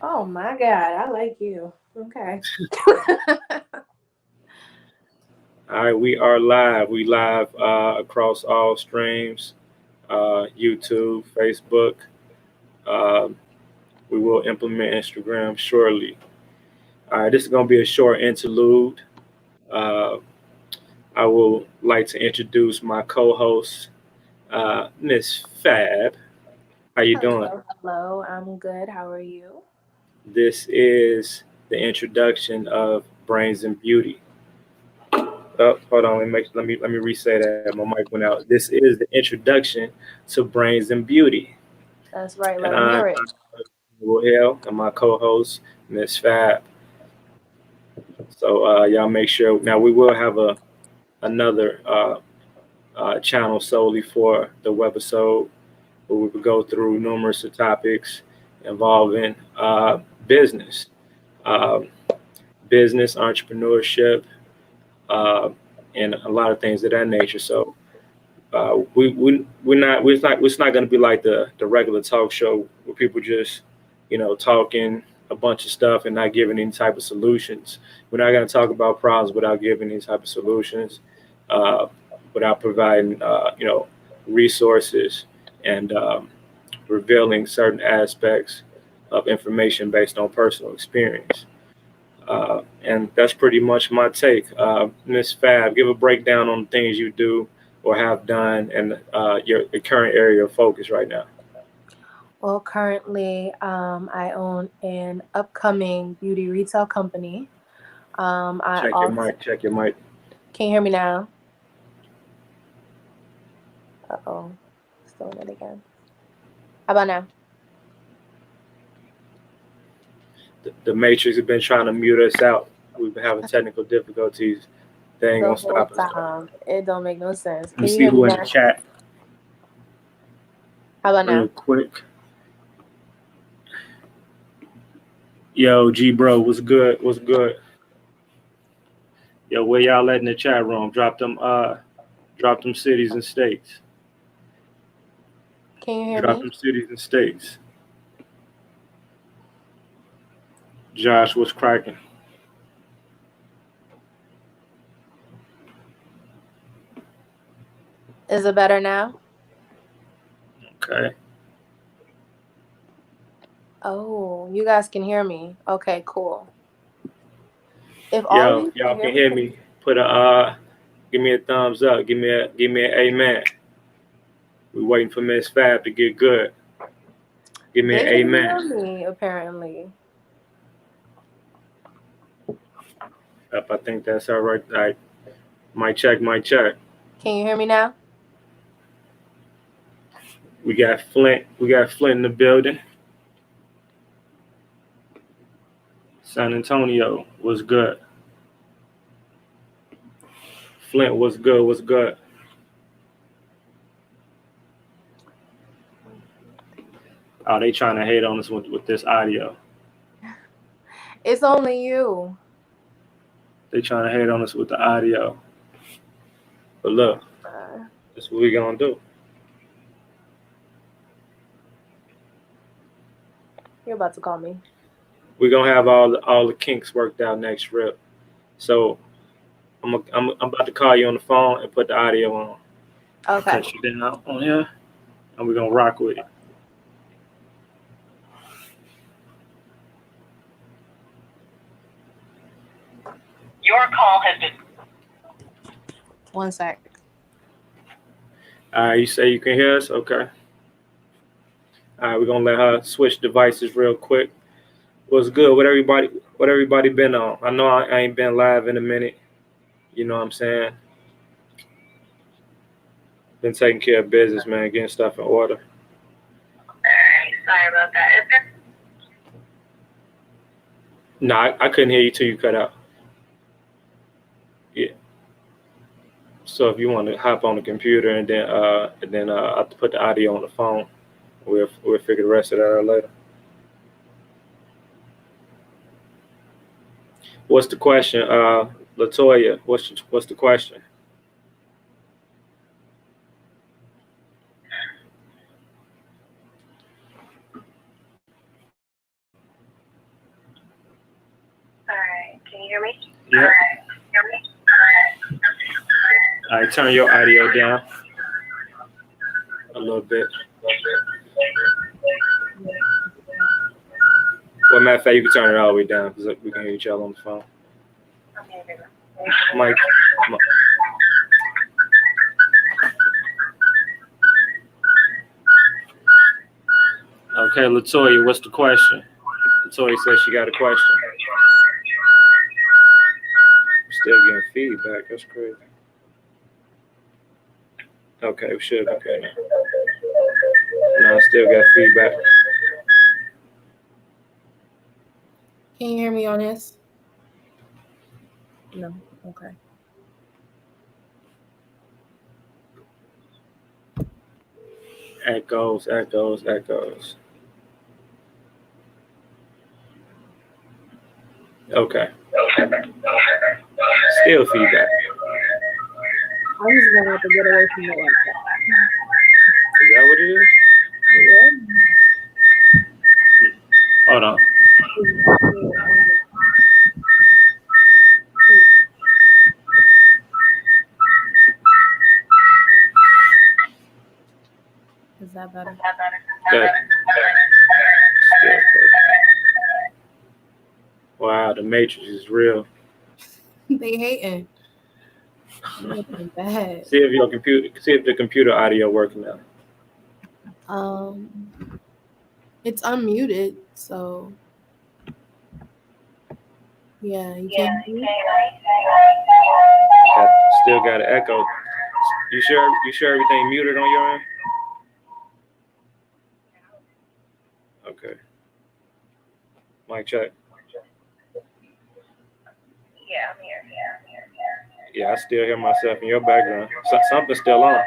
Oh my God, I like you. Okay. All right, we are live. We live across all streams, YouTube, Facebook. Um, we will implement Instagram shortly. All right, this is going to be a short interlude. Uh, I would like to introduce my co-host, Miss Fab. How you doing? Hello, hello. I'm good. How are you? This is the introduction of Brains and Beauty. Oh, hold on. Let me re-say that. My mic went out. This is the introduction to Brains and Beauty, That's right. and Let them hear it. Will Hill and my co-host Miss Fab. So y'all make sure. Now we will have another channel solely for the webisode, where we would go through numerous topics involving business, um, business entrepreneurship, uh, and a lot of things of that nature. So we're not going to be like the regular talk show where people just talking a bunch of stuff and not giving any type of solutions. We're not going to talk about problems without giving any type of solutions, uh, without providing resources and revealing certain aspects of information based on personal experience. And that's pretty much my take. Miss Fab, give a breakdown on the things you do or have done and your current area of focus right now. Well, currently, I own an upcoming beauty retail company. I Check your also mic. Check your mic. can you hear me now? Uh-oh, it's doing it again. How about now? The Matrix has been trying to mute us out. We've been having technical difficulties. They ain't The gonna whole stop us though. time. It don't make no sense. Let me Can you see hear me who in now? the chat How about real now? quick. Yo, G bro, what's good? What's good? Yo, where y'all at in the chat room? Drop them cities and states. Can you hear Drop me? them cities and states. Josh, what's cracking? Is it better now? Okay. Oh, you guys can hear me. Okay, cool. If all of Yo, you if y'all can hear can me, hear me, put a give me a thumbs up. Give me an amen. We waiting for Miss Fab to get good. Give me an they can amen. hear me apparently. Up, I think that's all right. All right. Mic check, mic check. Can you hear me now? We got Flint. We got Flint in the building. San Antonio was good. Flint was good. Was good. Oh, they trying to hate on us with this audio. It's only you. They trying to hate on us with the audio. But look, Uh, that's what we gonna do. you're about to call me. We gonna have all the kinks worked out next trip. So I'm about to call you on the phone and put the audio on. Okay. Cut you down on here, and we're gonna rock with it. Your call has been. One sec. All right, you say you can hear us? Okay. All right, we're gonna let her switch devices real quick. What's good? What everybody been on? I know I ain't been live in a minute. You know what I'm saying? Been taking care of business, man, getting stuff in order. Sorry about that. No, I couldn't hear you till you cut out. Yeah. So if you want to hop on the computer and then I have to put the audio on the phone, we'll figure the rest of that out later. What's the question, LaToya? What's the question? Can you hear me? Yep. All right, turn your audio down a little bit. Well, matter of fact, you can turn it all the way down because we can hear each other on the phone. Mike. Okay, LaToya, what's the question? LaToya says she got a question. Still getting feedback. That's crazy. Okay, we should be okay now. No, I still got feedback. Can you hear me on this? No. Okay. Echoes. Okay. Still feedback. I'm just gonna have to get away from the laptop. Is that what it is? Yeah. Hold on. Is that better? Still perfect. Wow, the matrix is real. They hating. Bad. See if the computer audio working now. It's unmuted, so yeah, you can't hear me? Still got an echo. You sure everything muted on your end? Okay. Mic check. Yeah, I'm here. Yeah, I still hear myself in your background. Something's still on.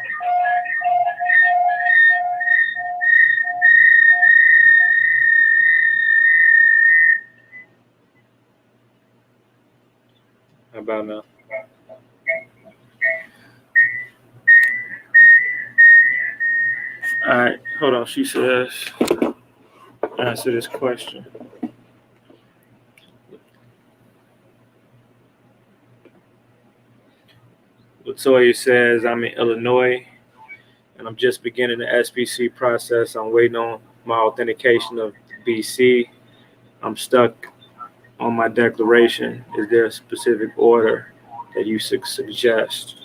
How about now? All right, hold on. She says, answer this question. LaToya says, I'm in Illinois, and I'm just beginning the SPC process. I'm waiting on my authentication of BC. I'm stuck on my declaration. Is there a specific order that you suggest?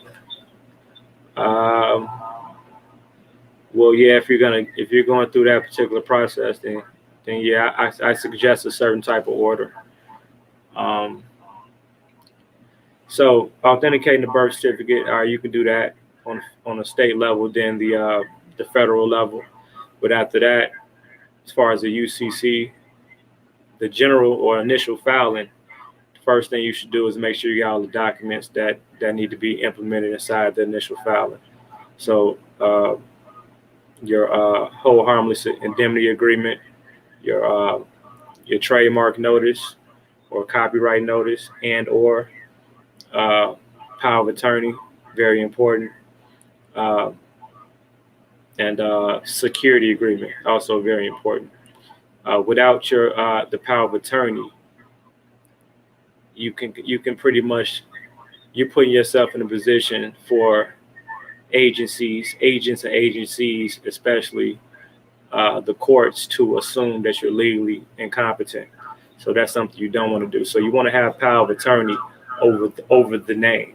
Well, yeah, if you're going through that particular process, then yeah, I suggest a certain type of order. So authenticating the birth certificate, you can do that on a state level, then the federal level. But after that, as far as the UCC, the general or initial filing, the first thing you should do is make sure you got all the documents that need to be implemented inside the initial filing. So your hold harmless indemnity agreement, your trademark notice or copyright notice, and or power of attorney, very important, and security agreement, also very important. Without your the power of attorney, you can pretty much, you're putting yourself in a position for agents and agencies, especially the courts, to assume that you're legally incompetent. So that's something you don't want to do. So you want to have power of attorney over the name.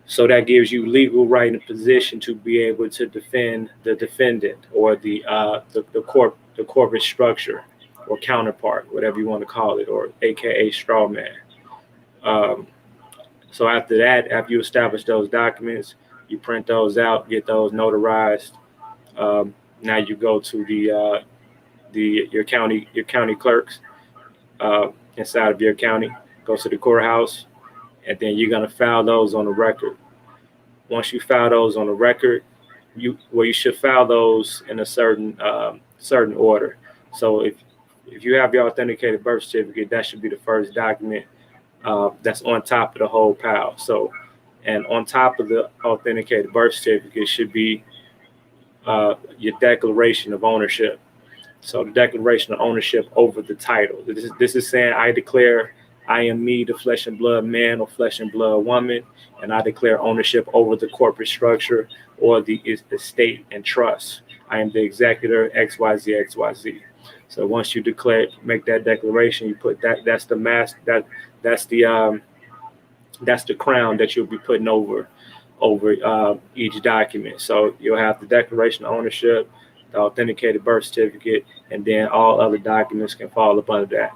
So that gives you legal right and position to be able to defend the defendant or the corporate structure or counterpart, whatever you want to call it, or AKA straw man. So after that, after you establish those documents, you print those out, get those notarized. Now you go to your county clerks inside of your county. Go to the courthouse, and then you're gonna file those on the record. Once you file those on the record, you should file those in a certain order. So if you have your authenticated birth certificate, that should be the first document that's on top of the whole pile. So, and on top of the authenticated birth certificate should be your declaration of ownership. So the declaration of ownership over the title. This is saying I declare I am me, the flesh and blood man or flesh and blood woman, and I declare ownership over the corporate structure or the estate and trust. I am the executor XYZ XYZ. So once you make that declaration, you put that. That's the that's the crown that you'll be putting over each document. So you'll have the declaration of ownership, the authenticated birth certificate, and then all other documents can fall up under that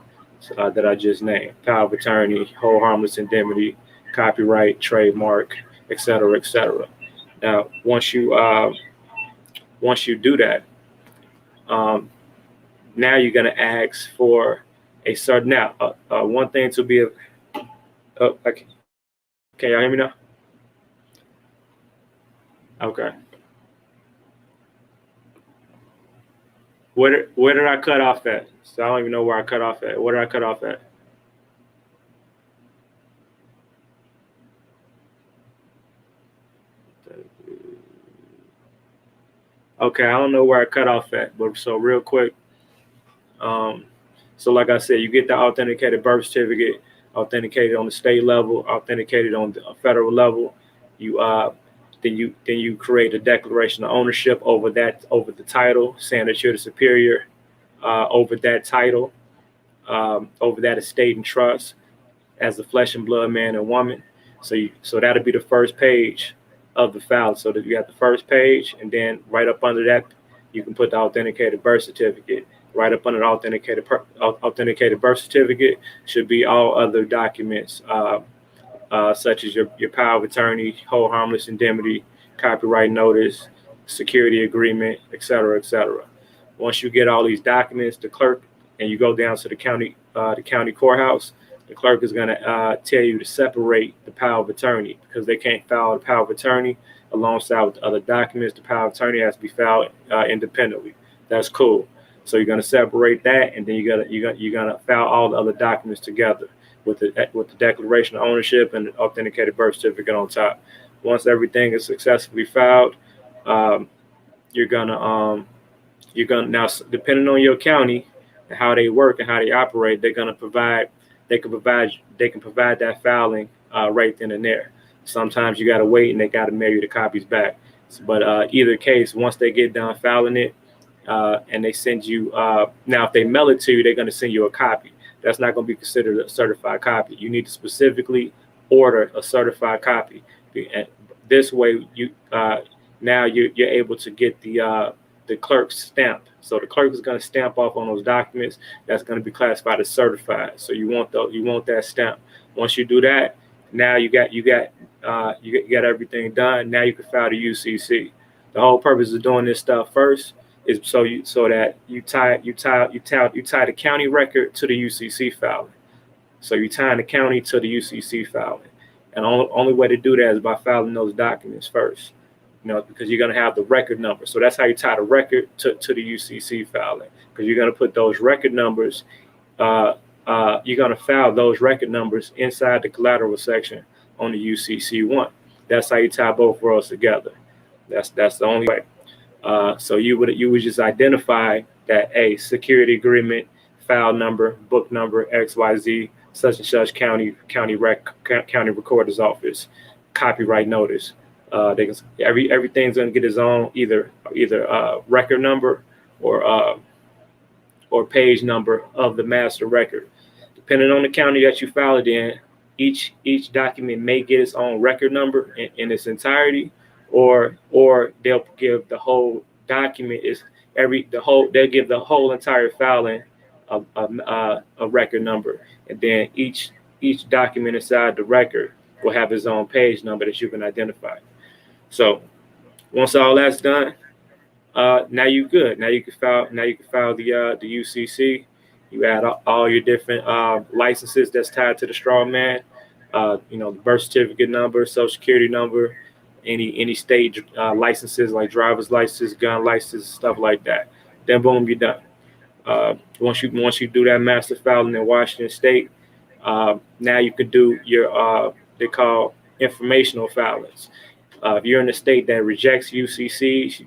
that I just named: power of attorney, whole harmless indemnity, copyright, trademark, etc., etc. Now, once you do that, um, now you're going to ask for a certain. Now, one thing to be. Okay. Can y'all hear me now? Okay. Where did I cut off at? So I don't even know where I cut off at. Where did I cut off at? Okay, I don't know where I cut off at, but so real quick. So like I said, you get the authenticated birth certificate, authenticated on the state level, authenticated on the federal level. You then you create a declaration of ownership over the title, saying that you're the superior over that title, over that estate and trust as the flesh and blood man and woman. So that'll be the first page of the file. So that you have the first page, and then right up under that, you can put the authenticated birth certificate. Right up under the authenticated birth certificate should be all other documents, such as your power of attorney, whole harmless indemnity, copyright notice, security agreement, etc., etc. Once you get all these documents, the clerk, and you go down to the county courthouse, the clerk is going to tell you to separate the power of attorney, because they can't file the power of attorney alongside with the other documents. The power of attorney has to be filed independently. That's cool. So you're going to separate that, and then you're going to file all the other documents together with the declaration of ownership and the authenticated birth certificate on top. Once everything is successfully filed, you're gonna now, depending on your county and how they work and how they operate, they can provide that filing right then and there. Sometimes you got to wait, and they got to mail you the copies back. But either case, once they get done filing it, and they send you, now if they mail it to you, they're going to send you a copy. That's not going to be considered a certified copy. You need to specifically order a certified copy. And this way, now you're able to get the clerk's stamp. So the clerk is going to stamp off on those documents. That's going to be classified as certified. So you want that stamp. Once you do that, now you got everything done. Now you can file the UCC. The whole purpose of doing this stuff first is so that you tie the county record to the UCC filing. So you tie the county to the UCC filing, and only way to do that is by filing those documents first. Because you're going to have the record number. So that's how you tie the record to the UCC filing, because you're going to put those record numbers. You're going to file those record numbers inside the collateral section on the UCC one. That's how you tie both worlds together. That's the only way. So you would just identify that a security agreement, file number, book number, XYZ, such and such county recorder's office, copyright notice. Everything's going to get its own either record number or page number of the master record. Depending on the county that you file it in, each document may get its own record number in its entirety, or they'll give the whole document they'll give the whole entire filing a record number, and then each document inside the record will have its own page number that you can identify. So once all that's done, now you're good. Now you can file the UCC. You add all your different licenses that's tied to the straw man. The birth certificate number, social security number, any state licenses like driver's license, gun license, stuff like that. Then boom, you're done. Once you do that master filing in Washington State, now you can do your they call informational filings. If you're in a state that rejects UCC,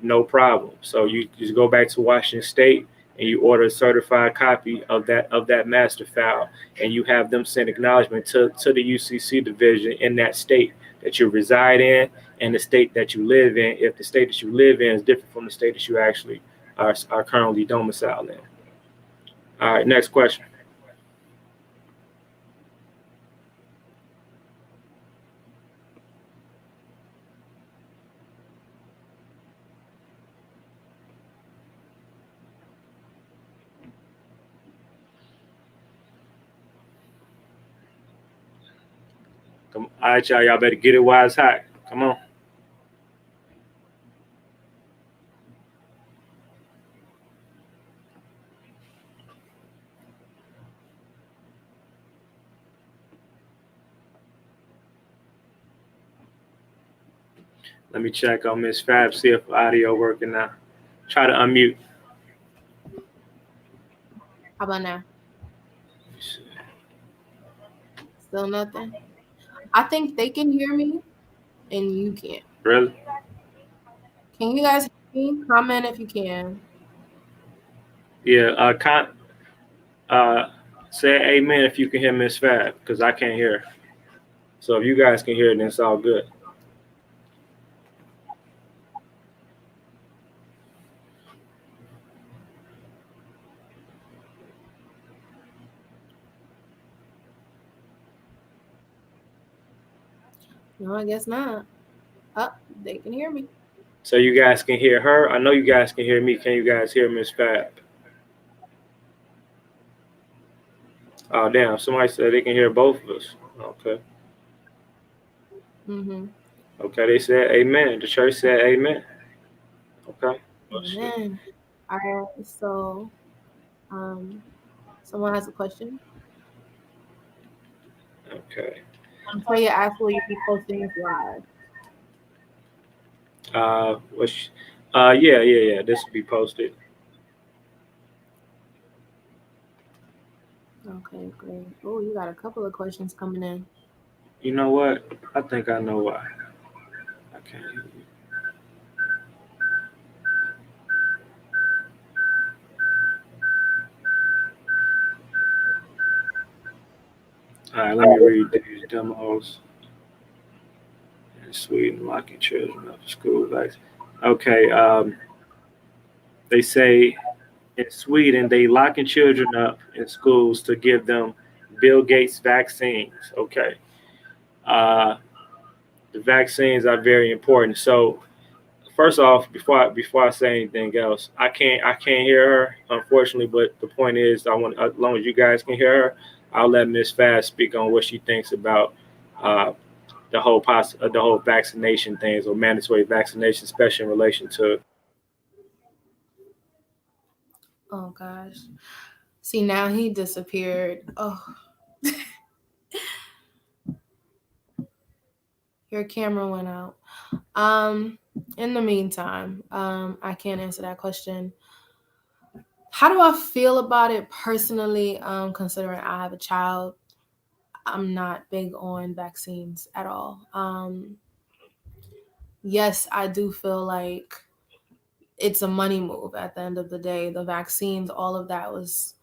no problem. So you just go back to Washington State and you order a certified copy of that master file, and you have them send acknowledgement to the UCC division in that state that you reside in and the state that you live in, if the state that you live in is different from the state that you actually are currently domiciled in. All right, next question. Come, all right, y'all better get it while it's hot. Come on. Let me check on Miss Fab, see if audio working now. Try to unmute. How about now? Still nothing? I think they can hear me and you can't. Really? Can you guys hear me? Comment if you can. Yeah. Say amen if you can hear Miss Fab, because I can't hear. So if you guys can hear it, then it's all good. No, I guess not. Oh, they can hear me. So you guys can hear her. I know you guys can hear me. Can you guys hear Miss Fab? Oh, damn. Somebody said they can hear both of us. Okay. Mm-hmm. Okay, they said amen. The church said amen. Okay. Amen. All right. So, someone has a question. Okay. LaToya asked, will you be posting this live? Which, yeah. This will be posted. Okay, great. Oh, you got a couple of questions coming in. You know what? I think I know why. I can't hear you. All right, let me read these demos. In Sweden, locking children up for school vaccine. Okay, they say in Sweden they locking children up in schools to give them Bill Gates vaccines. Okay, uh, the vaccines are very important. So first off, before I say anything else, I can't hear her unfortunately. But the point is, I want, as long as you guys can hear her, I'll let Miss Fast speak on what she thinks about uh, the whole vaccination things or mandatory vaccination, especially in relation to. Oh gosh. See, now he disappeared. Oh, your camera went out. In the meantime, I can't answer that question. How do I feel about it personally? Considering I have a child, I'm not big on vaccines at all. Yes, I do feel like it's a money move at the end of the day. The vaccines, all of that was,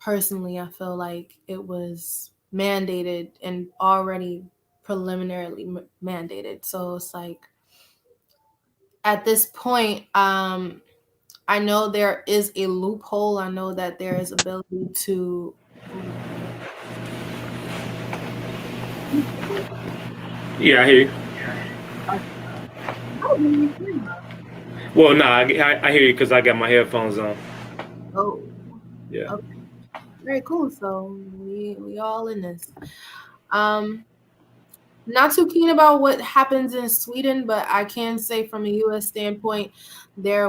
personally, I feel like it was mandated and already preliminarily mandated. So it's like at this point, I know there is a loophole. I know that there is ability to. Yeah, I hear you. Well, nah, I hear you because I got my headphones on. Oh, Yeah. okay. Very cool. So we all in this. Um, Not too keen about what happens in Sweden, but I can say from a U.S. standpoint, there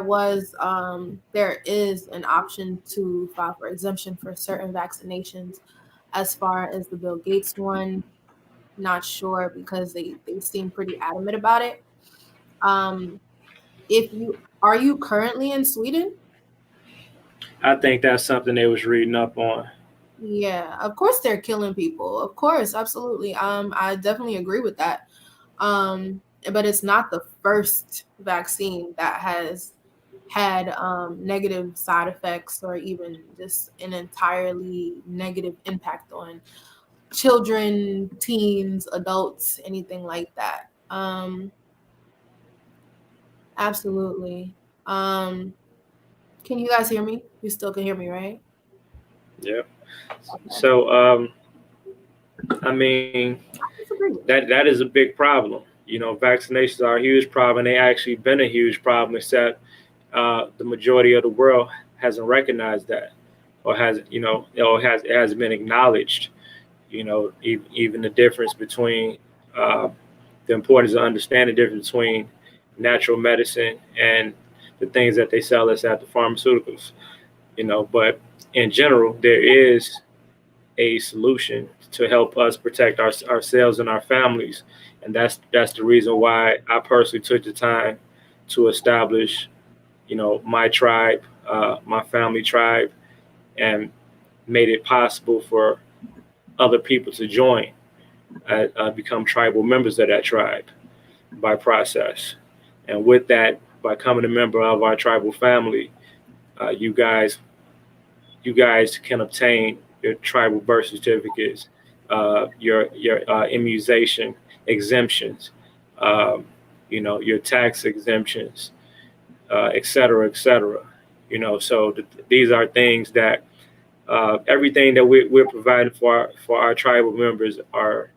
is an option to file for exemption for certain vaccinations. As far as the Bill Gates one, not sure because they seem pretty adamant about it. Um, if you Are you currently in Sweden? I think that's something they was reading up on. Yeah, of course they're killing people. Of course, absolutely. I definitely agree with that. But it's not the first vaccine that has had negative side effects or even just an entirely negative impact on children, teens, adults, anything like that. Absolutely. Can you guys hear me? You still can hear me, right? Yeah. Okay. So, I mean, I disagree with that is a big problem. You know, vaccinations are a huge problem. They actually been a huge problem, except the majority of the world hasn't recognized that, or has or has it hasn't been acknowledged. You know, even the difference between uh, the importance of understanding the difference between natural medicine and the things that they sell us at the pharmaceuticals. You know, but in general, there is a solution to help us protect ourselves and our families, and that's the reason why I personally took the time to establish, you know, my tribe, my family tribe, and made it possible for other people to join, become tribal members of that tribe by process. And with that, by becoming a member of our tribal family, uh, you guys you guys can obtain your tribal birth certificates, your immunization exemptions, um, you know, your tax exemptions, et cetera, et cetera. You know, so these are things that everything that we're providing for our tribal members are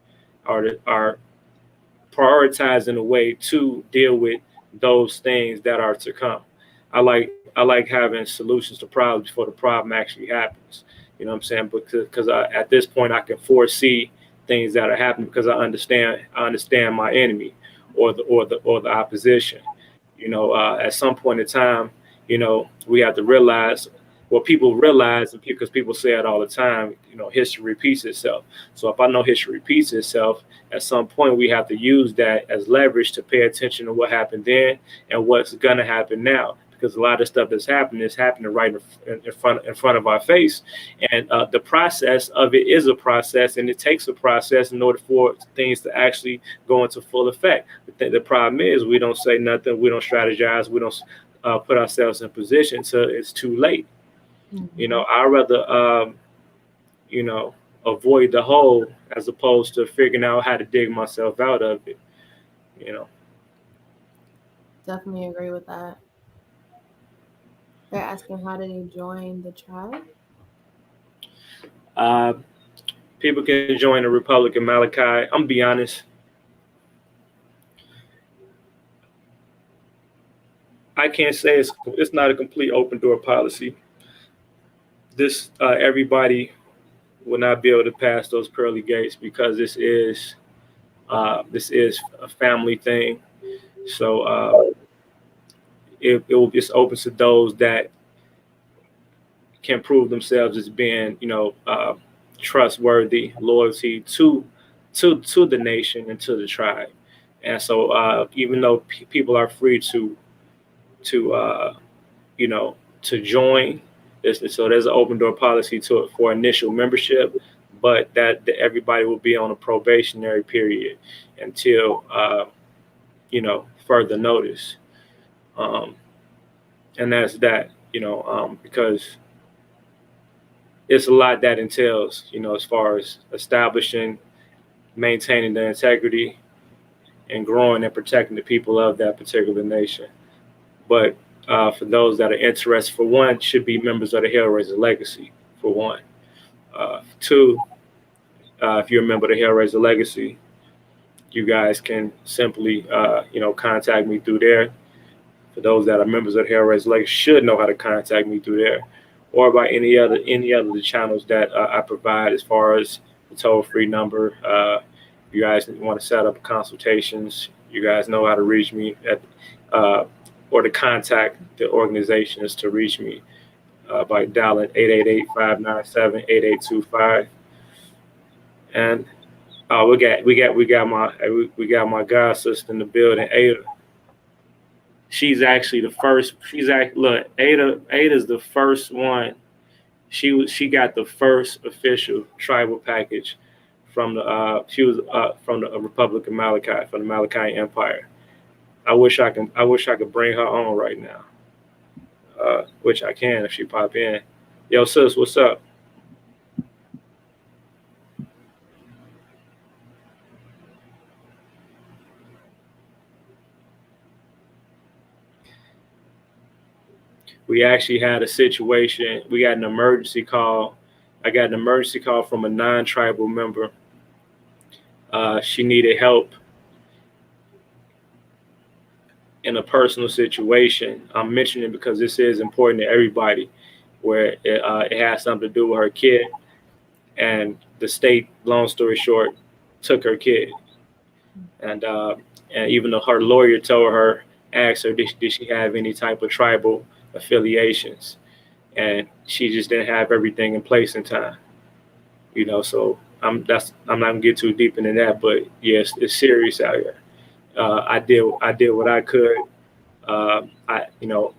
prioritized in a way to deal with those things that are to come. I like having solutions to problems before the problem actually happens. You know what I'm saying? Because at this point I can foresee things that are happening because I understand my enemy or the opposition. You know, at some point in time, you know, we have to realize. Well, people realize because people say it all the time. You know, history repeats itself. So if I know history repeats itself, at some point we have to use that as leverage to pay attention to what happened then and what's going to happen now, because a lot of stuff that's happening is happening right in front of our face, and the process of it is a process, and it takes a process in order for things to actually go into full effect. The problem is we don't say nothing, we don't strategize, we don't put ourselves in position till it's too late. You know, Mhm. I'd rather you know, avoid the hole as opposed to figuring out how to dig myself out of it. You know, Definitely agree with that. They're asking how did they join the tribe? uh, people can join the Republic of Malachi. I'm gonna be honest. I can't say it's not a complete open door policy. This everybody will not be able to pass those pearly gates because this is a family thing. So it will just open to those that can prove themselves as being, you know, trustworthy, loyalty to the nation and to the tribe. And so, even though people are free to you know, to join, so there's an open door policy to it for initial membership, but that everybody will be on a probationary period until you know, further notice. Um, and that's that, you know, because it's a lot that entails, you know, as far as establishing, maintaining the integrity, and growing and protecting the people of that particular nation. But for those that are interested, for one, should be members of the Hellraiser Legacy, for one. Two, if you're a member of the Hellraiser Legacy, you guys can simply, you know, contact me through there. For those that are members of the Hellraiser Legacy, should know how to contact me through there, or by any other of the channels that I provide, as far as the toll free number. If you guys want to set up consultations, you guys know how to reach me at, uh, or to contact the organization is to reach me by dialing 888-597-8825. And we got my god sister in the building, Ada. She's actually the first. She's act look, Ada's the first one. She got the first official tribal package from the she was from the Republic of Malachi, from the Malachi Empire. I wish I could bring her on right now. which I can if she pop in. Yo, sis, what's up? We actually had a situation. We got an emergency call. I got an emergency call from a non-tribal member. She needed help in a personal situation. I'm mentioning it because this is important to everybody, where it has something to do with her kid, and the state, long story short, took her kid, and even though her lawyer told her, asked her, did she have any type of tribal affiliations, and she just didn't have everything in place in time. So I'm not gonna get too deep into that, but yes, it's serious out here. I did what I could. I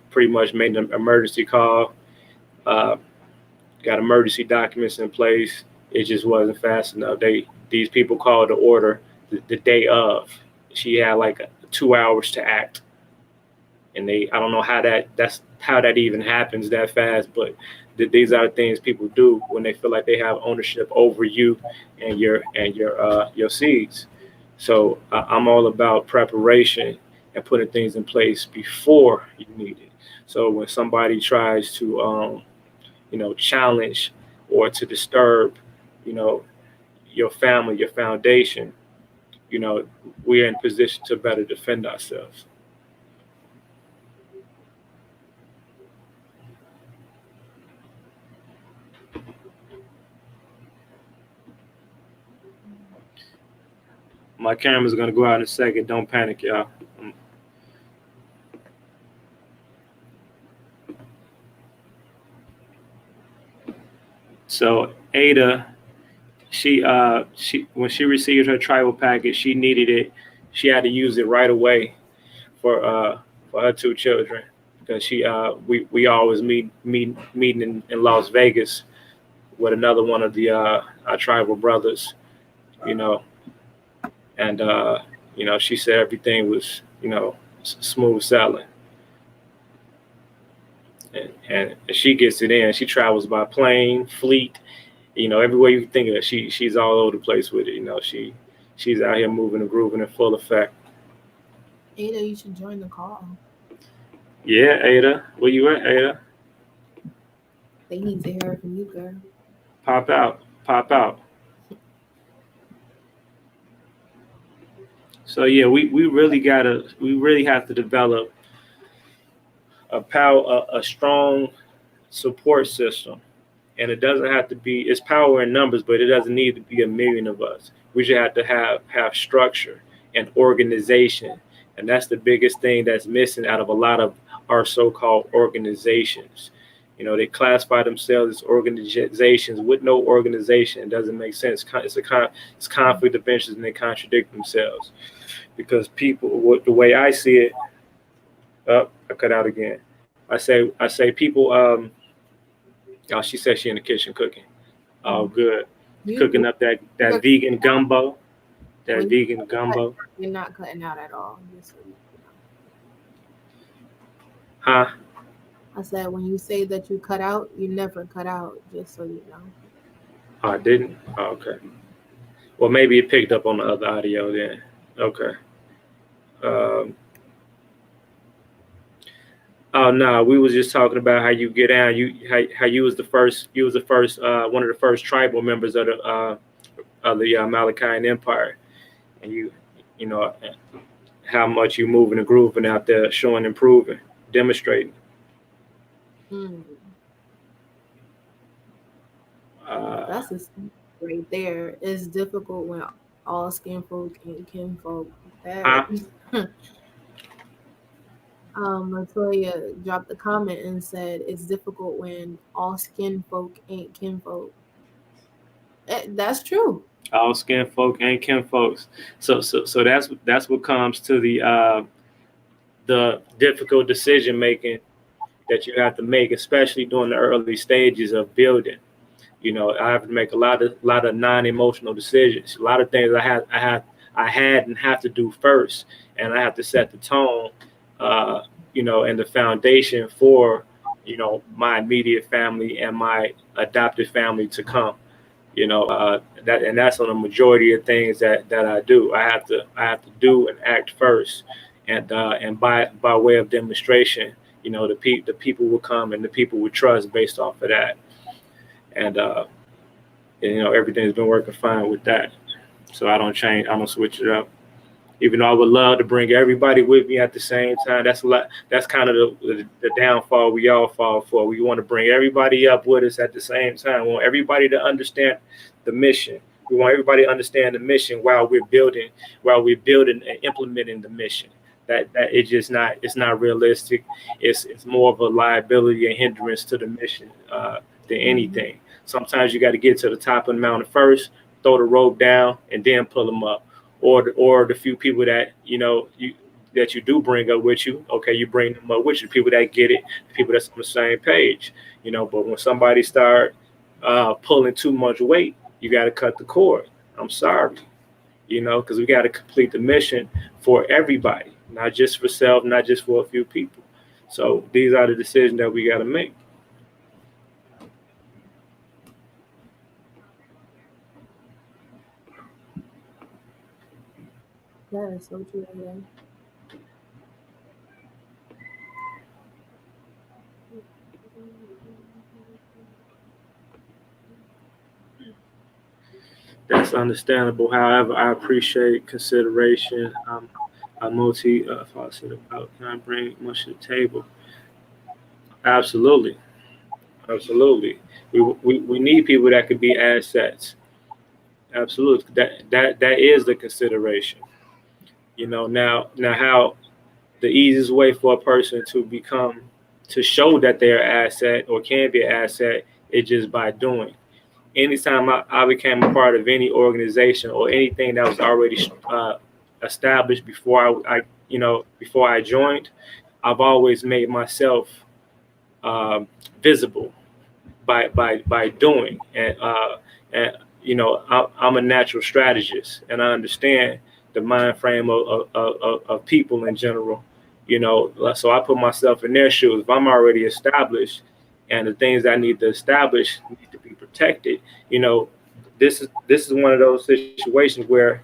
pretty much made an emergency call. Uh, got emergency documents in place. It just wasn't fast enough. These people called the order the day of. She had like 2 hours to act, and I don't know that's how that even happens that fast, but these are the things people do when they feel like they have ownership over you and your seeds. So I'm all about preparation and putting things in place before you need it. So when somebody tries to challenge or to disturb, you know, your family, your foundation, you know, we're in position to better defend ourselves. My camera's gonna go out in a second. Don't panic, y'all. So Ada, she when she received her tribal package, she needed it. She had to use it right away for her two children, because we always meeting in Las Vegas with another one of the our tribal brothers, you know, and she said everything was smooth sailing, and she gets it in. She travels by plane, fleet, everywhere you think of it. She's all over the place with it. She's out here moving and grooving in full effect. Ada, you should join the call. Yeah, Ada, where you at, Ada? They need to hear from you, girl. Pop out, pop out. So yeah, we really have to develop a strong support system, and it doesn't have to be, it's power in numbers, but it doesn't need to be a million of us. We should have to have structure and organization, and that's the biggest thing that's missing out of a lot of our so-called organizations. They classify themselves as organizations with no organization. It doesn't make sense. It's conflict of interest, and they contradict themselves, because people, the way I see it, I cut out again. I say people. Oh, she said she in the kitchen cooking. Oh, good. Cooking up that vegan gumbo. That vegan gumbo. You're not cutting out at all. Huh? I said, when you say that you cut out, you never cut out, just so you know. Oh, I didn't? Oh, okay. Well, maybe it picked up on the other audio then. Okay. Oh no, we was just talking about how you get down. How you was the first. You was the first. One of the first tribal members of the Malachian Empire, and you know how much you moving and grooving out there, showing, improving, demonstrating. That's a right there. It's difficult when all skin folk and kin folk. LaToya dropped a comment and said it's difficult when all skin folk ain't kin folk. That's true. All skin folk ain't kin folks. So that's what comes to the difficult decision making that you have to make, especially during the early stages of building. I have to make a lot of non-emotional decisions. A lot of things I had and have to do first, and I have to set the tone, and the foundation for my immediate family and my adopted family to come. That's on the majority of things that I do. I have to do and act first, and by way of demonstration, the people will come and the people will trust based off of that, and everything's been working fine with that. So I don't change, I don't switch it up. Even though I would love to bring everybody with me at the same time, that's a lot. That's kind of the downfall we all fall for. We want to bring everybody up with us at the same time. We want everybody to understand the mission. We want everybody to understand the mission while we're building and implementing the mission. That it's not realistic. It's more of a liability and hindrance to the mission than anything. Sometimes you got to get to the top of the mountain first, throw the rope down, and then pull them up. Or the few people that you do bring up with you, okay, you bring them up with you. People that get it, people that's on the same page. But when somebody start pulling too much weight, you got to cut the cord. I'm sorry, because we got to complete the mission for everybody, not just for self, not just for a few people. So these are the decisions that we got to make. Yeah, so true. Yeah. That's understandable. However, I appreciate consideration. I'm multi-faceted about, can I bring much to the table? Absolutely, absolutely. We need people that could be assets. Absolutely, that is the consideration. Now how the easiest way for a person to show that they're an asset or can be an asset is just by doing. Anytime I became a part of any organization or anything that was already established before I joined, I've always made myself uh, visible by doing, and I'm a natural strategist, and I understand the mind frame of people in general. So I put myself in their shoes. If I'm already established, and the things I need to establish need to be protected, this is one of those situations where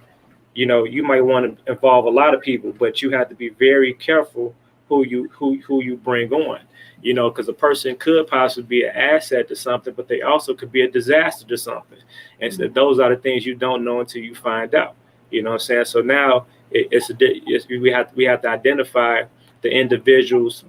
you might want to involve a lot of people, but you have to be very careful who you bring on. Because a person could possibly be an asset to something, but they also could be a disaster to something. And so those are the things you don't know until you find out. You know what I'm saying? So now we have to identify the individuals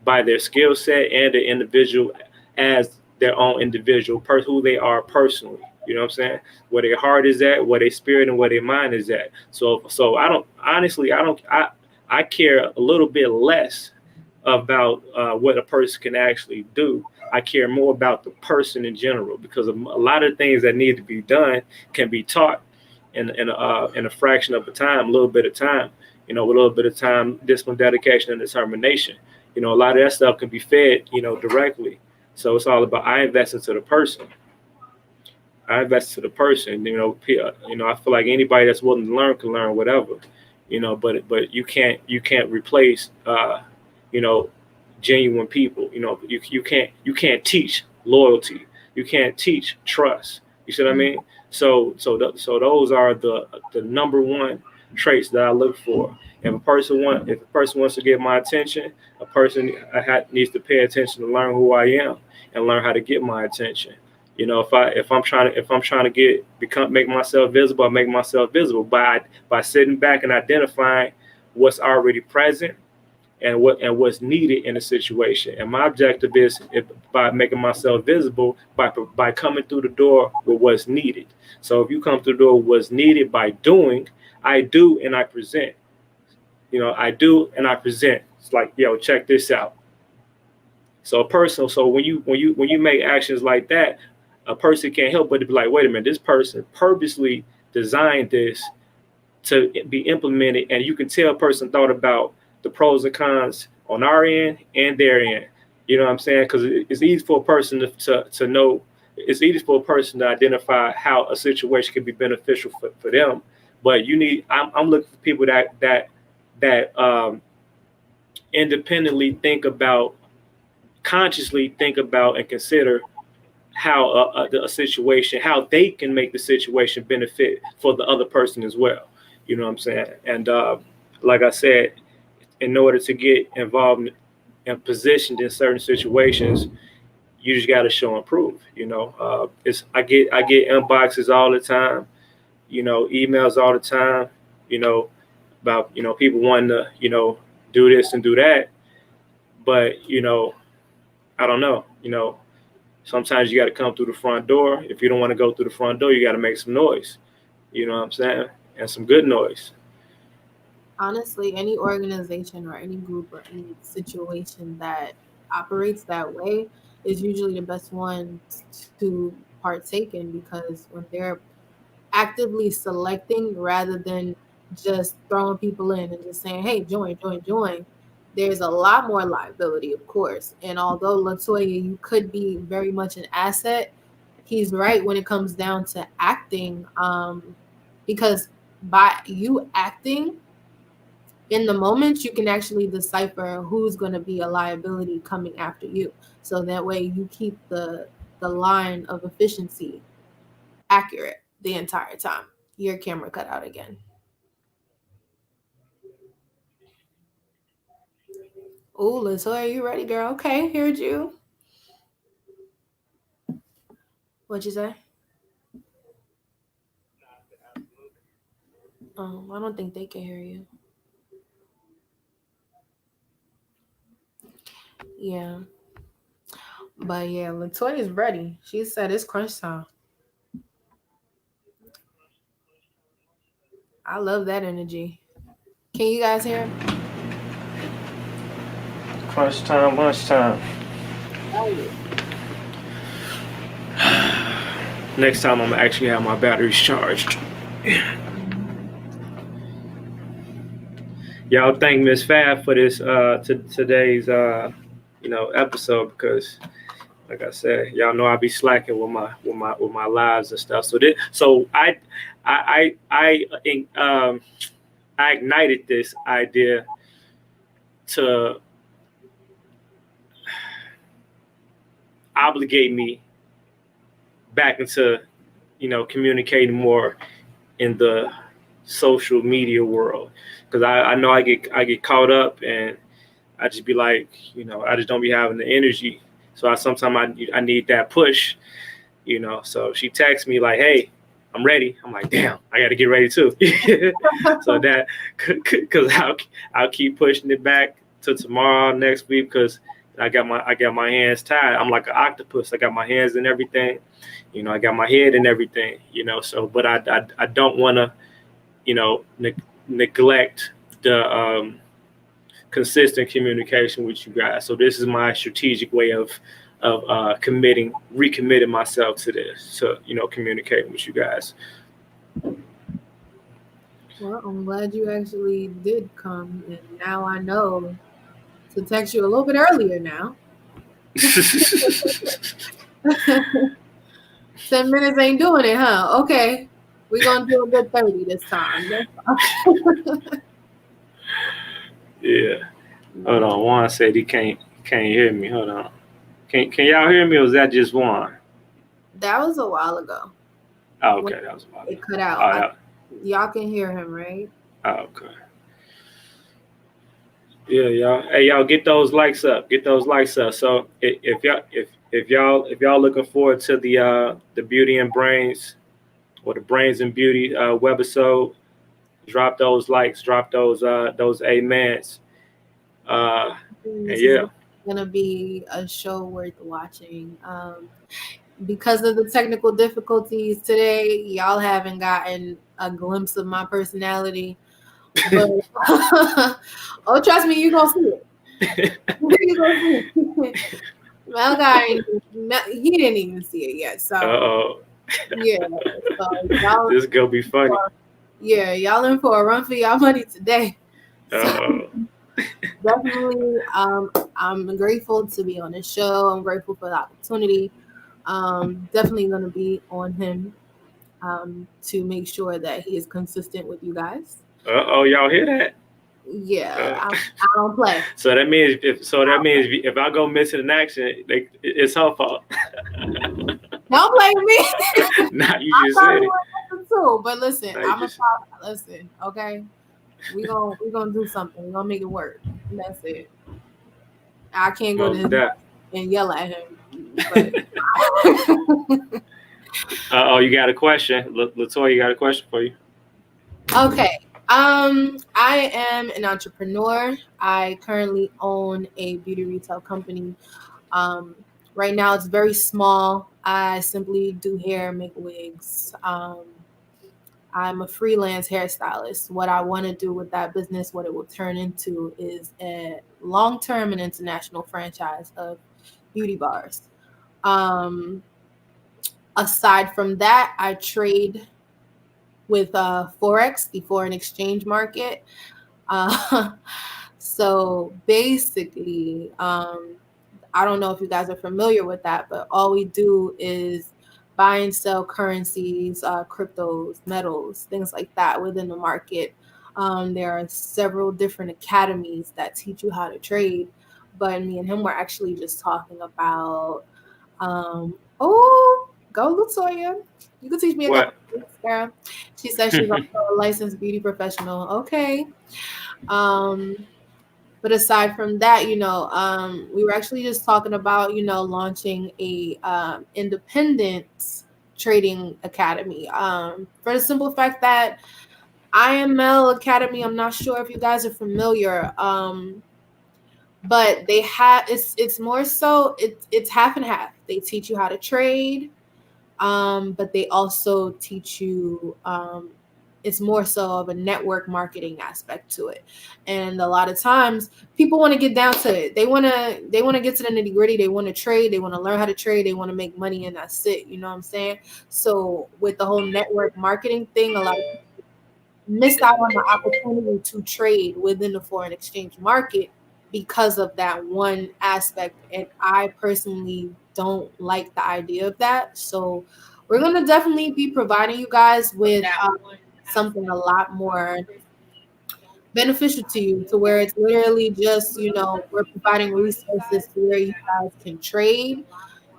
by their skill set, and the individual as their own individual who they are personally. You know what I'm saying? Where their heart is at, where their spirit and where their mind is at. So I care a little bit less about what a person can actually do. I care more about the person in general, because a lot of things that need to be done can be taught in a fraction of a time, a little bit of time. With a little bit of time, discipline, dedication, and determination. A lot of that stuff can be fed, directly. So it's all about, I invest into the person. I invest to the person. I feel like anybody that's willing to learn can learn whatever. But you can't replace you know genuine people. You can't teach loyalty. You can't teach trust. You see what I mean? So those are the number one traits that I look for. If a person wants to get my attention, a person needs to pay attention to learn who I am and learn how to get my attention. If I'm trying to make myself visible, I make myself visible by sitting back and identifying what's already present and what's needed in a situation. And my objective is, by making myself visible, by coming through the door with what's needed. So if you come through the door with what's needed by doing, I do and I present. I do and I present. It's like, yo, check this out. So when you make actions like that, a person can't help but to be like, wait a minute, this person purposely designed this to be implemented, and you can tell a person thought about the pros and cons on our end and their end. You know what I'm saying? Because it's easy for a person to know. It's easy for a person to identify how a situation can be beneficial for them. But I'm looking for people that independently think about consciously think about and consider how a situation, how they can make the situation benefit for the other person as well. You know what I'm saying? And like I said, in order to get involved and positioned in certain situations, you just got to show and prove. It's I get inboxes all the time. Emails all the time. About people wanting to do this and do that, but I don't know. Sometimes you got to come through the front door. If you don't want to go through the front door, you got to make some noise. You know what I'm saying? And some good noise. Honestly, any organization or any group or any situation that operates that way is usually the best one to partake in, because when they're actively selecting rather than just throwing people in and just saying, hey, join, join, join, there's a lot more liability, of course. And although LaToya, you could be very much an asset, he's right when it comes down to acting, because by you acting in the moment, you can actually decipher who's going to be a liability coming after you. So that way you keep the line of efficiency accurate the entire time. Your camera cut out again. Oh, LaToya, you ready, girl? Okay, here's you. What'd you say? I don't think they can hear you. Yeah. But yeah, LaToya's ready. She said it's crunch time. I love that energy. Can you guys hear? Crunch time, lunchtime. Next time I'm gonna actually have my batteries charged. Y'all thank Miss Fab for this today's episode, because like I said, y'all know I be slacking with my lives and stuff. So I ignited this idea to obligate me back into communicating more in the social media world, because I know I get caught up, and I just be like, I just don't be having the energy. So sometimes I need that push. So she texts me like, hey, I'm ready. I'm like, damn, I got to get ready too. So that, because I'll keep pushing it back to tomorrow, next week, because I got my hands tied. I'm like an octopus. I got my hands in everything. I got my head in everything. So, but I don't want to neglect the consistent communication with you guys. So this is my strategic way of recommitting myself to this, to communicating with you guys. Well, I'm glad you actually did come, and now I know to text you a little bit earlier now. 10 minutes ain't doing it, huh? Okay. We're going to do a good 30 this time. Yeah. Hold on. Juan said he can't hear me. Hold on. Can y'all hear me, or is that just Juan? That was a while ago. Oh, okay. That was a while ago. It cut out. Y'all can hear him, right? Oh, okay. Yeah, y'all. Hey, y'all, get those likes up. Get those likes up. So if y'all looking forward to the Beauty and Brains, or the Brains and Beauty webisode, drop those likes, drop those amens. And This yeah, is gonna be a show worth watching. Because of the technical difficulties today, y'all haven't gotten a glimpse of my personality. But oh, trust me, you're gonna see it. Mal guy, he didn't even see it yet. So yeah, so y'all, this is gonna be funny. Yeah, y'all in for a run for y'all money today. So, definitely, I'm grateful to be on the show. I'm grateful for the opportunity. Definitely going to be on him to make sure that he is consistent with you guys. Y'all hear that? Yeah, Uh, I don't play. so that means if I go missing in action, it's her fault. Don't blame me. Not you I just probably said it. would listen too, but listen, Not you I'm a just listen. Okay, we gonna do something. We're gonna make it work. That's it. I can't go to most his house deaf. and yell at him, but Oh, you got a question, LaToya? You got a question for you? okay. I am an entrepreneur. I currently own a beauty retail company. Um, right now it's very small. I simply do hair, make wigs. I'm a freelance hairstylist. What I want to do with that business, what it will turn into, is a long-term and international franchise of beauty bars. Um, aside from that, I trade with Forex, the foreign exchange market. Uh, so basically, I don't know if you guys are familiar with that, but all we do is buy and sell currencies, cryptos, metals, things like that within the market. There are several different academies that teach you how to trade, but me and him were actually just talking about, go LaToya. You can teach me a couple What? things, girl. She said she's also a licensed beauty professional. Okay. Um, but aside from that, we were actually just talking about, launching a independent trading academy. For the simple fact that IML Academy, I'm not sure if you guys are familiar, but they have it's more so it's half and half. They teach you how to trade, but they also teach you it's more so of a network marketing aspect to it. And a lot of times people want to get down to it. They want to get to the nitty gritty. They want to trade. They want to learn how to trade. They want to make money, and that's it. You know what I'm saying? So with the whole network marketing thing, a lot of people missed out on the opportunity to trade within the foreign exchange market because of that one aspect. And I personally don't like the idea of that. So we're going to definitely be providing you guys with something a lot more beneficial to you, to where it's literally just, we're providing resources to where you guys can trade,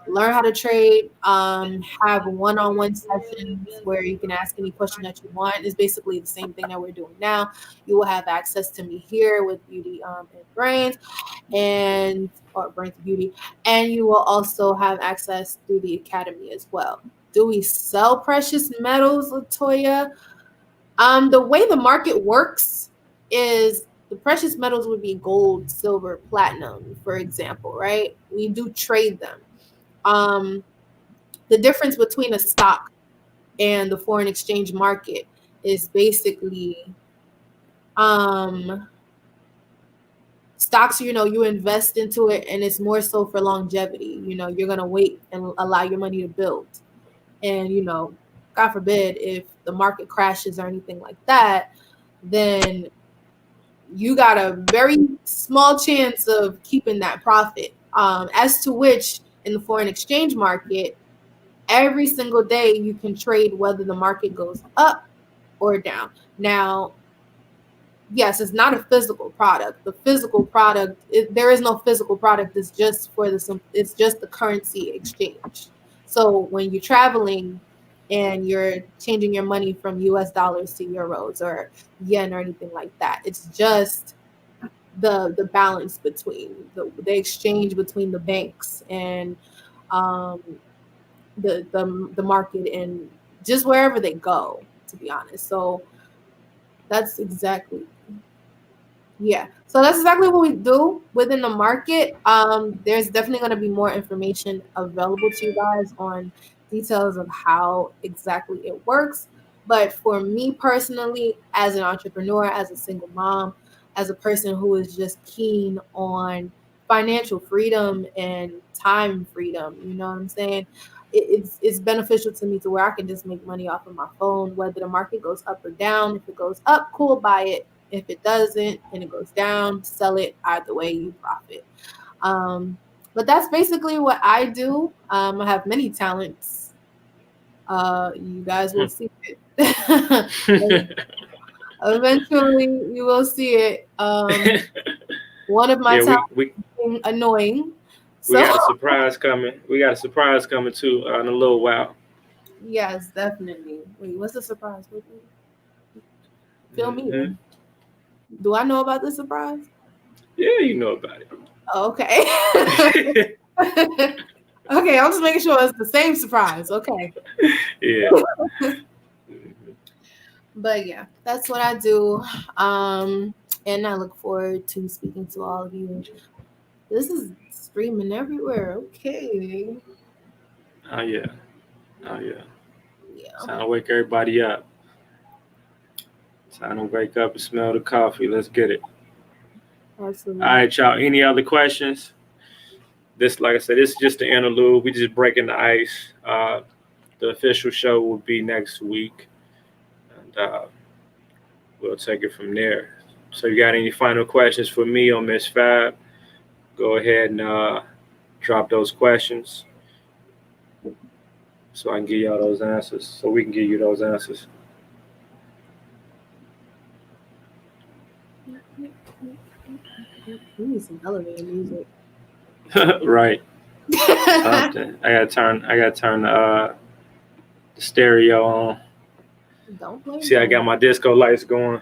learn how to trade, have one-on-one sessions where you can ask any question that you want. It's basically the same thing that we're doing now. You will have access to me here with Beauty and Brains, and or Brains and Beauty, and you will also have access through the academy as well. Do we sell precious metals, LaToya? The way the market works is the precious metals would be gold, silver, platinum, for example, right? We do trade them. Um, the difference between a stock and the foreign exchange market is basically um, stocks, you invest into it and it's more so for longevity. You're going to wait and allow your money to build. And, God forbid, if the market crashes or anything like that, then you got a very small chance of keeping that profit. As to which, in the foreign exchange market, every single day you can trade whether the market goes up or down. Now, yes, it's not a physical product. The physical product, there is no physical product. It's just it's just the currency exchange. So when you're traveling and you're changing your money from US dollars to euros or yen or anything like that, it's just the balance between the exchange between the banks and um, the market and just wherever they go, to be honest. So that's exactly yeah. So that's exactly what we do within the market. There's definitely going to be more information available to you guys on details of how exactly it works. But for me personally, as an entrepreneur, as a single mom, as a person who is just keen on financial freedom and time freedom, you know what I'm saying? It's beneficial to me to where I can just make money off of my phone, whether the market goes up or down. If it goes up, cool, buy it. If it doesn't and it goes down, sell it. Either way, you profit. Um, but that's basically what I do. I have many talents. You guys will see it. Eventually, you will see it. One of my Yeah, talents we is annoying. we So got a surprise coming. We got a surprise coming too in a little while. yes, definitely. Wait, what's the surprise? Fill me Hmm. in. Do I know about the surprise? Yeah, you know about Oh, okay. it. Okay, I'm just making sure it's the same surprise. Okay. Yeah. But yeah, that's what I do. And I look forward to speaking to all of you. This is streaming everywhere. Okay. Oh yeah. Oh yeah. Yeah, Time to wake everybody up. Time to wake up and smell the coffee. Let's get it. All absolutely. right, y'all. Any other questions? This, like I said, this is just the interlude. We just breaking the ice. The official show will be next week, and we'll take it from there. So, you got any final questions for me or Miss Fab? Go ahead and drop those questions so I can give y'all those answers. So we can give you those answers. We need some elevator music. Right. Something. I gotta turn the stereo on. Don't play See, I games. got my disco lights going.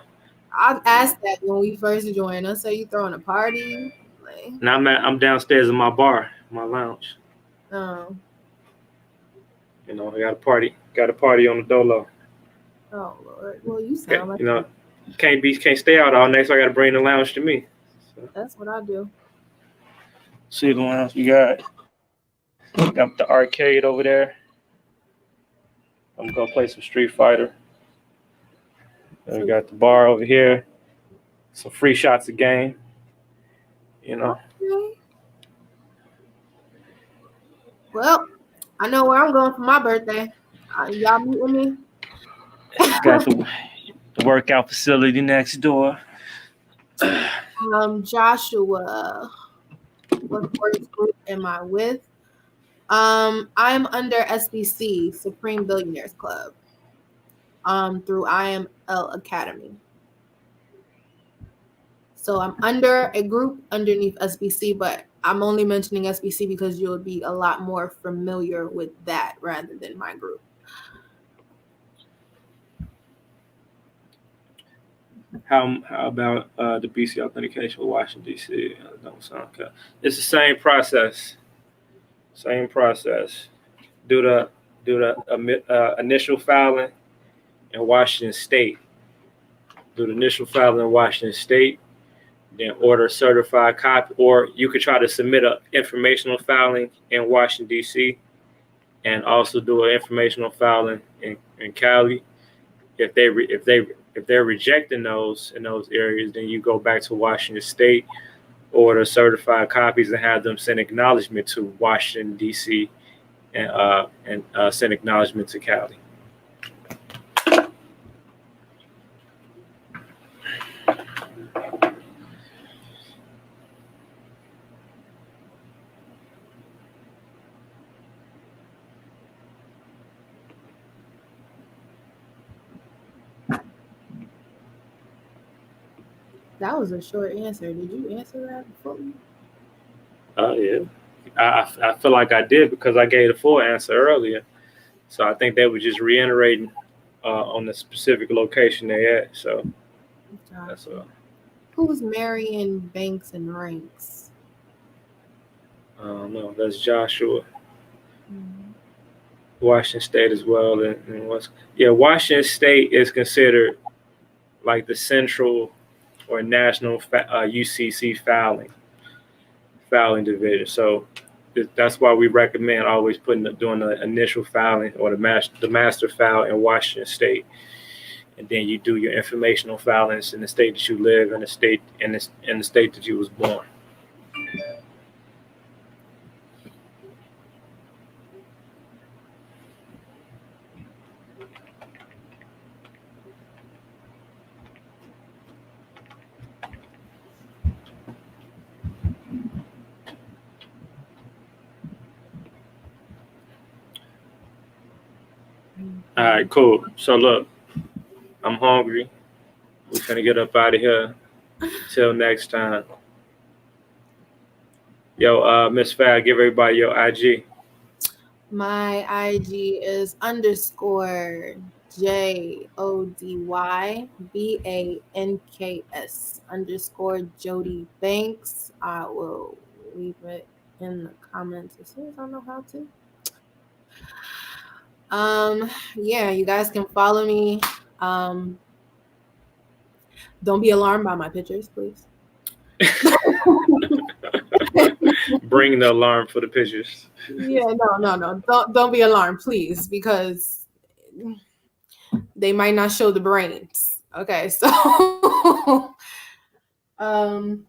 I asked that when we first joined. I said, "You throwing a party?" Like, Now I'm downstairs in my bar, my lounge. oh, You know, I got a party on the dolo. oh Lord. Well, you Okay, sound like you know, can't stay out all night, so I got to bring the lounge to me. So, that's what I do. see the lounge we got the arcade over there. I'm gonna play some Street Fighter. And we So, got the bar over here. Some free shots a game. You know, okay. Well, I know where I'm going for my birthday. Y'all meeting me? got the workout facility next door. Joshua, what sports group am I with? I'm under SBC, Supreme Billionaires Club, through IML Academy. So I'm under a group underneath SBC, but I'm only mentioning SBC because you'll be a lot more familiar with that rather than my group. How about the BC authentication with Washington D.C.? Don't sound okay. It's the same process. Same process. Do the initial filing in Washington State. Do the initial filing in Washington State. Then order a certified copy, or you could try to submit an informational filing in Washington D.C. and also do an informational filing in Cali. If they're rejecting those in those areas, then you go back to Washington State, order certified copies, and have them send acknowledgement to Washington D.C. and send acknowledgement to Cali. That was a short answer. Did you answer that fully? Yeah, I feel like I did because I gave the full answer earlier. So I think they were just reiterating on the specific location they at. So that's Gotcha. Who's Marion Banks and Ranks? I don't know. That's Joshua. Mm. Washington State as well. And Washington State is considered like the central or national UCC filing division. So that's why we recommend always doing the initial filing or the master file in Washington State, and then you do your informational filings in the state that you live in, the state that you was born. All right, cool. So look, I'm hungry. We finna get up out of here. Till next time. Yo, Miss Fab, give everybody your IG. My IG is _JodyBanks _Jody Banks. I will leave it in the comments as soon as I know how to. Yeah, you guys can follow me. Don't be alarmed by my pictures, please. Bring the alarm for the pictures. Yeah, no. Don't be alarmed, please, because they might not show the brains. Okay, so um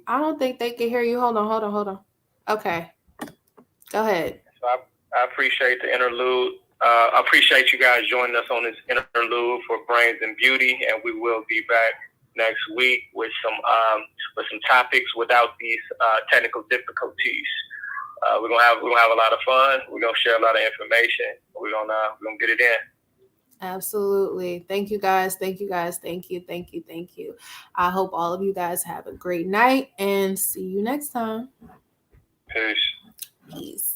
I don't think they can hear you. Hold on. Okay. Go ahead. So I appreciate the interlude. I appreciate you guys joining us on this interlude for Brains and Beauty, and we will be back next week with some topics without these technical difficulties. We're gonna have a lot of fun. We're gonna share a lot of information. We're gonna get it in. Absolutely. Thank you guys. Thank you. I hope all of you guys have a great night and see you next time. Peace. Peace.